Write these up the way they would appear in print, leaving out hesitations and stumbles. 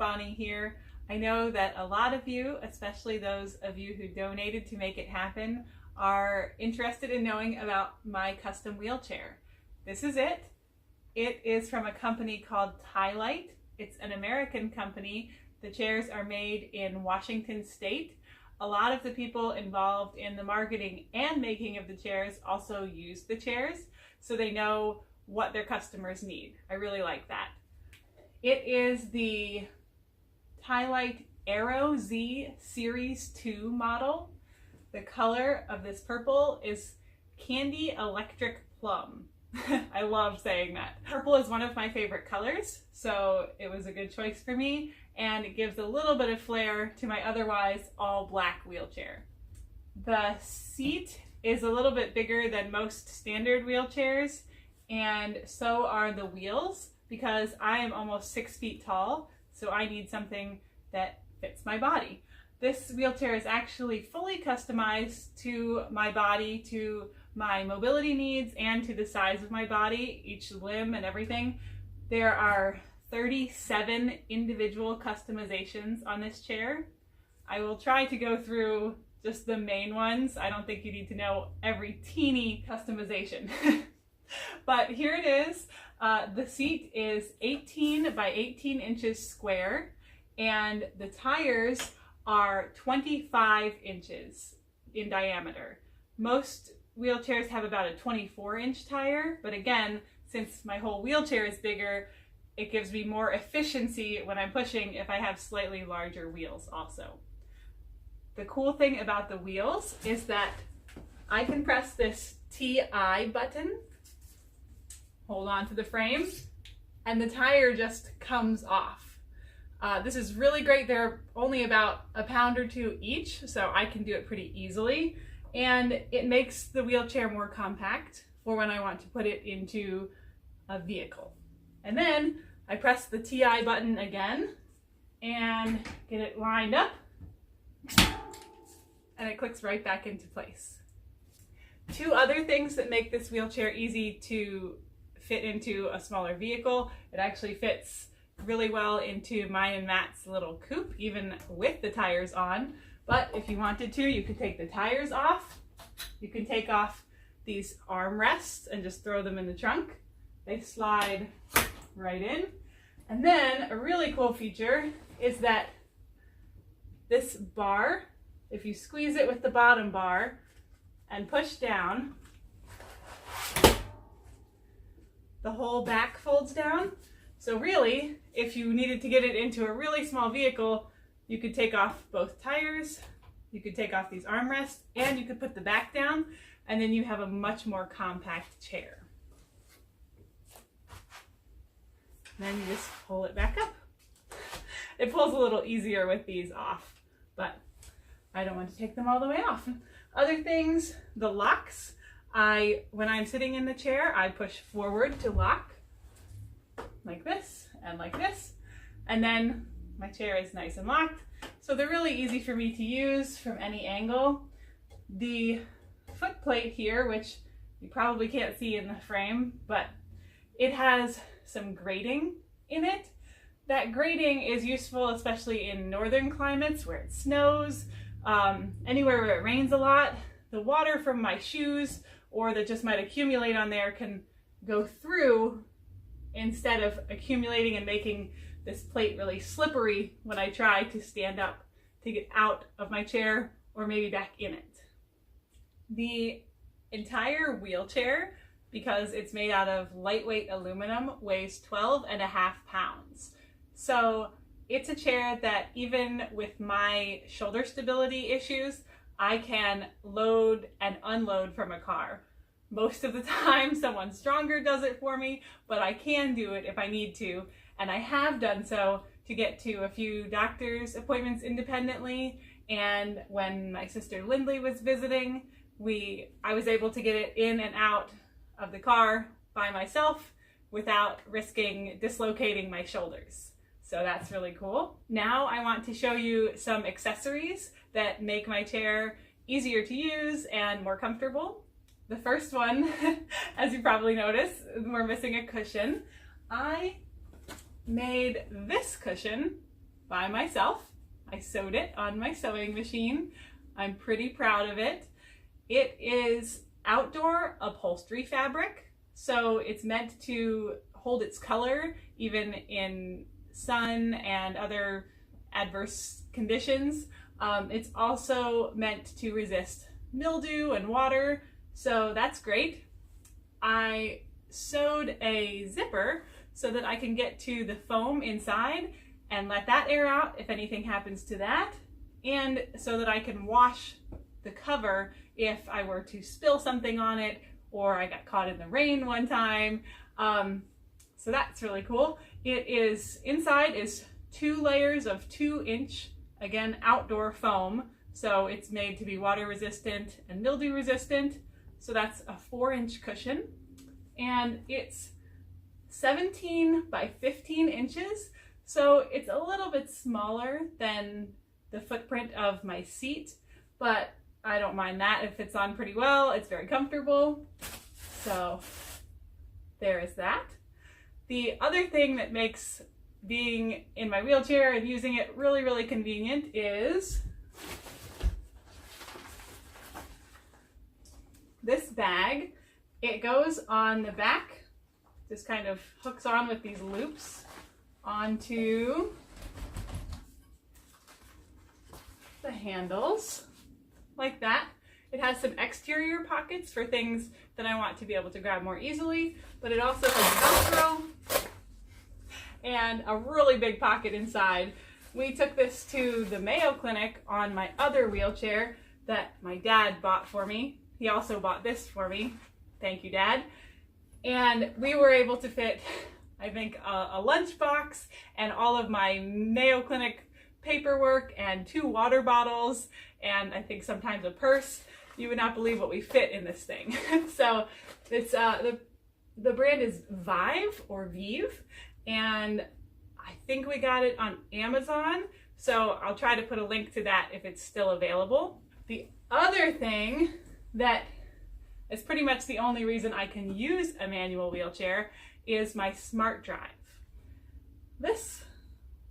Bonnie here. I know that a lot of you, especially those of you who donated to make it happen, are interested in knowing about my custom wheelchair. This is it. It is from a company called Tilite. It's an American company. The chairs are made in Washington State. A lot of the people involved in the marketing and making of the chairs also use the chairs, so they know what their customers need. I really like that. It is the Tilite Aero Z Series 2 model. The color of this purple is Candy Electric Plum. I love saying that. Purple is one of my favorite colors, so it was a good choice for me, and it gives a little bit of flair to my otherwise all black wheelchair. The seat is a little bit bigger than most standard wheelchairs, and so are the wheels, because I am almost 6 feet tall, so I need something that fits my body. This wheelchair is actually fully customized to my body, to my mobility needs, and to the size of my body, each limb and everything. There are 37 individual customizations on this chair. I will try to go through just the main ones. I don't think you need to know every teeny customization. But here it is. The seat is 18 by 18 inches square, and the tires are 25 inches in diameter. Most wheelchairs have about a 24-inch tire, but again, since my whole wheelchair is bigger, it gives me more efficiency when I'm pushing if I have slightly larger wheels also. The cool thing about the wheels is that I can press this TI button, hold on to the frame, and the tire just comes off. This is really great. They're only about a pound or two each, so I can do it pretty easily. And it makes the wheelchair more compact for when I want to put it into a vehicle. And then I press the TI button again and get it lined up, and it clicks right back into place. Two other things that make this wheelchair easy to fit into a smaller vehicle. It actually fits really well into mine and Matt's little coupe, even with the tires on. But if you wanted to, you could take the tires off. You can take off these armrests and just throw them in the trunk. They slide right in. And then a really cool feature is that this bar, if you squeeze it with the bottom bar and push down, the whole back folds down. So really, if you needed to get it into a really small vehicle, you could take off both tires, you could take off these armrests, and you could put the back down, and then you have a much more compact chair. And then you just pull it back up. It pulls a little easier with these off, but I don't want to take them all the way off. Other things, the locks. When I'm sitting in the chair, I push forward to lock, like this and like this, and then my chair is nice and locked. So they're really easy for me to use from any angle. The footplate here, which you probably can't see in the frame, but it has some grating in it. That grating is useful especially in northern climates where it snows, anywhere where it rains a lot. The water from my shoes or that just might accumulate on there can go through instead of accumulating and making this plate really slippery when I try to stand up to get out of my chair or maybe back in it. The entire wheelchair, because it's made out of lightweight aluminum, weighs 12.5 pounds. So it's a chair that even with my shoulder stability issues, I can load and unload from a car. Most of the time someone stronger does it for me, but I can do it if I need to, and I have done so to get to a few doctor's appointments independently. And when my sister Lindley was visiting, I was able to get it in and out of the car by myself without risking dislocating my shoulders. So that's really cool. Now I want to show you some accessories that make my chair easier to use and more comfortable. The first one, as you probably noticed, we're missing a cushion. I made this cushion by myself. I sewed it on my sewing machine. I'm pretty proud of it. It is outdoor upholstery fabric, so it's meant to hold its color even in sun and other adverse conditions. It's also meant to resist mildew and water, so that's great. I sewed a zipper so that I can get to the foam inside and let that air out if anything happens to that, and so that I can wash the cover if I were to spill something on it or I got caught in the rain one time. So that's really cool. It is, inside is 2 layers of 2-inch, again, outdoor foam. So it's made to be water resistant and mildew resistant. So that's a 4-inch cushion. And it's 17 by 15 inches. So it's a little bit smaller than the footprint of my seat, but I don't mind that. It fits on pretty well. It's very comfortable. So there is that. The other thing that makes being in my wheelchair and using it really, really convenient is this bag. It goes on the back, just kind of hooks on with these loops onto the handles like that. It has some exterior pockets for things that I want to be able to grab more easily, but it also has Velcro and a really big pocket inside. We took this to the Mayo Clinic on my other wheelchair that my dad bought for me. He also bought this for me. Thank you, Dad. And we were able to fit, I think, a lunchbox and all of my Mayo Clinic paperwork and 2 water bottles and I think sometimes a purse. You would not believe what we fit in this thing. So it's the brand is Vive or Vive, and I think we got it on Amazon. So I'll try to put a link to that if it's still available. The other thing that is pretty much the only reason I can use a manual wheelchair is my SmartDrive. This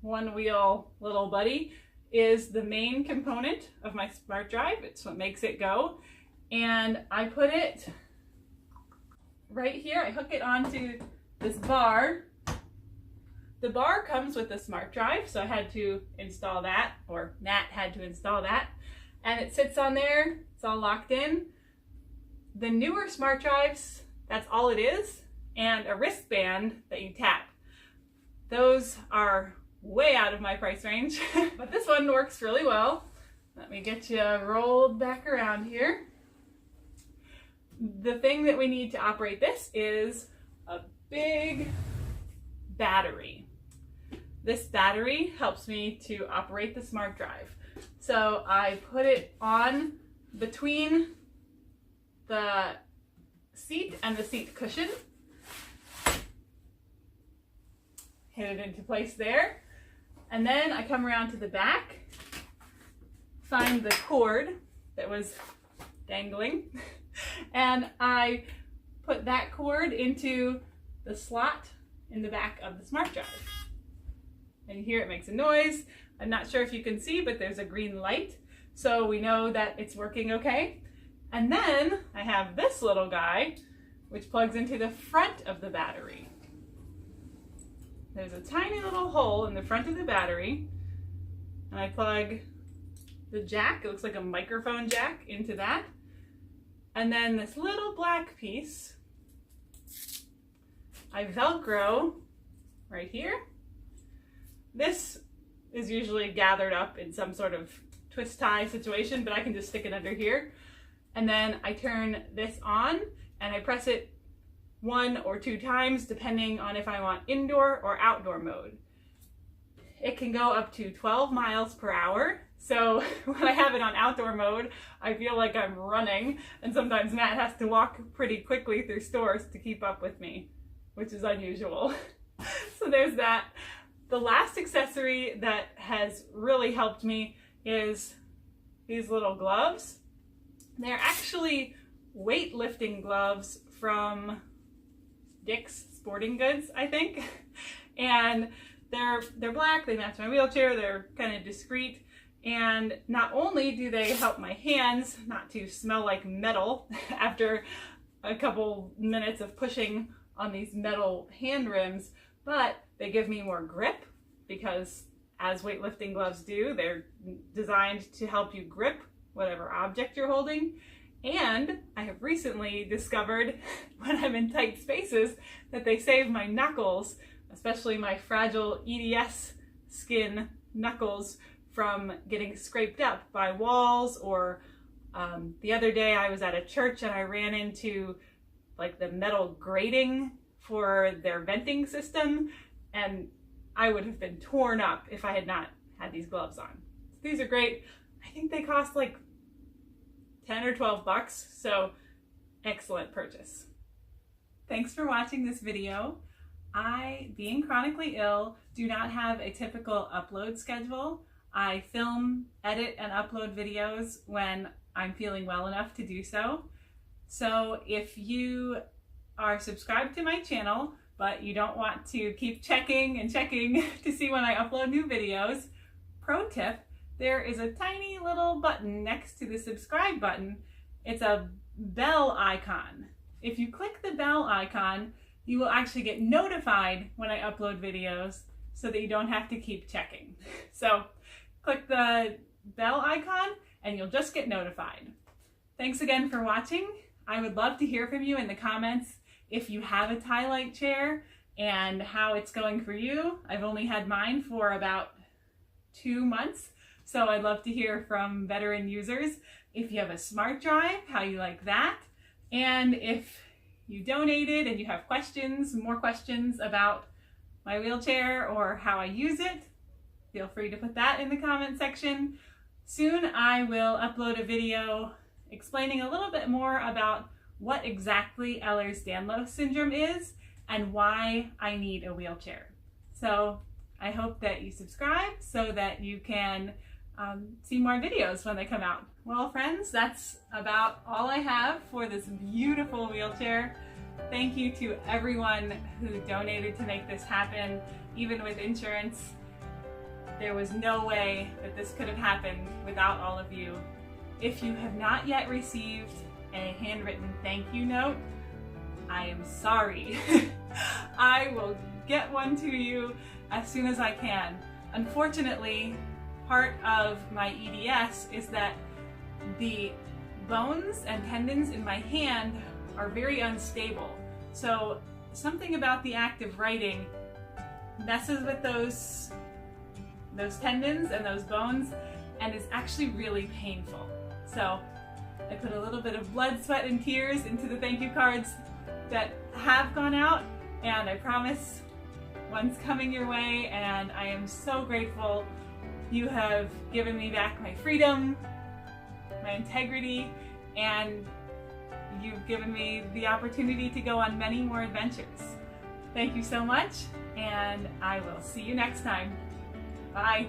one-wheel little buddy is the main component of my SmartDrive. It's what makes it go. And I put it right here. I hook it onto this bar. The bar comes with the SmartDrive, so I had to install that, or Nat had to install that. And it sits on there. It's all locked in. The newer SmartDrives, that's all it is, and a wristband that you tap. Those are way out of my price range, but this one works really well. Let me get you rolled back around here. The thing that we need to operate this is a big battery. This battery helps me to operate the SmartDrive. So I put it on between the seat and the seat cushion. Hit it into place there. And then I come around to the back, find the cord that was dangling, and I put that cord into the slot in the back of the SmartDrive. And here it makes a noise. I'm not sure if you can see, but there's a green light, so we know that it's working okay. And then I have this little guy, which plugs into the front of the battery. There's a tiny little hole in the front of the battery, and I plug the jack, it looks like a microphone jack, into that. And then this little black piece, I Velcro right here. This is usually gathered up in some sort of twist tie situation, but I can just stick it under here. And then I turn this on and I press it 1 or 2 times depending on if I want indoor or outdoor mode. It can go up to 12 miles per hour. So when I have it on outdoor mode, I feel like I'm running, and sometimes Matt has to walk pretty quickly through stores to keep up with me, which is unusual. So there's that. The last accessory that has really helped me is these little gloves. They're actually weightlifting gloves from Dick's Sporting Goods, I think. And They're black, they match my wheelchair, they're kind of discreet. And not only do they help my hands not to smell like metal after a couple minutes of pushing on these metal hand rims, but they give me more grip because, as weightlifting gloves do, they're designed to help you grip whatever object you're holding. And I have recently discovered when I'm in tight spaces that they save my knuckles, especially my fragile EDS skin knuckles, from getting scraped up by walls. Or the other day I was at a church and I ran into like the metal grating for their venting system, and I would have been torn up if I had not had these gloves on. These are great. I think they cost like 10 or 12 bucks, so excellent purchase. Thanks for watching this video. I, being chronically ill, do not have a typical upload schedule. I film, edit, and upload videos when I'm feeling well enough to do so. So if you are subscribed to my channel, but you don't want to keep checking and checking to see when I upload new videos, pro tip, there is a tiny little button next to the subscribe button. It's a bell icon. If you click the bell icon, you will actually get notified when I upload videos so that you don't have to keep checking. So click the bell icon and you'll just get notified. Thanks again for watching. I would love to hear from you in the comments if you have a Tilite chair and how it's going for you. I've only had mine for about 2 months, so I'd love to hear from veteran users. If you have a SmartDrive, how you like that. And if you donated and you have questions, more questions about my wheelchair or how I use it, feel free to put that in the comment section. Soon I will upload a video explaining a little bit more about what exactly Ehlers-Danlos syndrome is and why I need a wheelchair. So I hope that you subscribe so that you can see more videos when they come out. Well, friends, that's about all I have for this beautiful wheelchair. Thank you to everyone who donated to make this happen. Even with insurance, there was no way that this could have happened without all of you. If you have not yet received a handwritten thank you note, I am sorry. I will get one to you as soon as I can. Unfortunately, part of my EDS is that the bones and tendons in my hand are very unstable. So something about the act of writing messes with those tendons and those bones and is actually really painful. So I put a little bit of blood, sweat, and tears into the thank you cards that have gone out, and I promise one's coming your way, and I am so grateful. You have given me back my freedom, my integrity, and you've given me the opportunity to go on many more adventures. Thank you so much, and I will see you next time. Bye.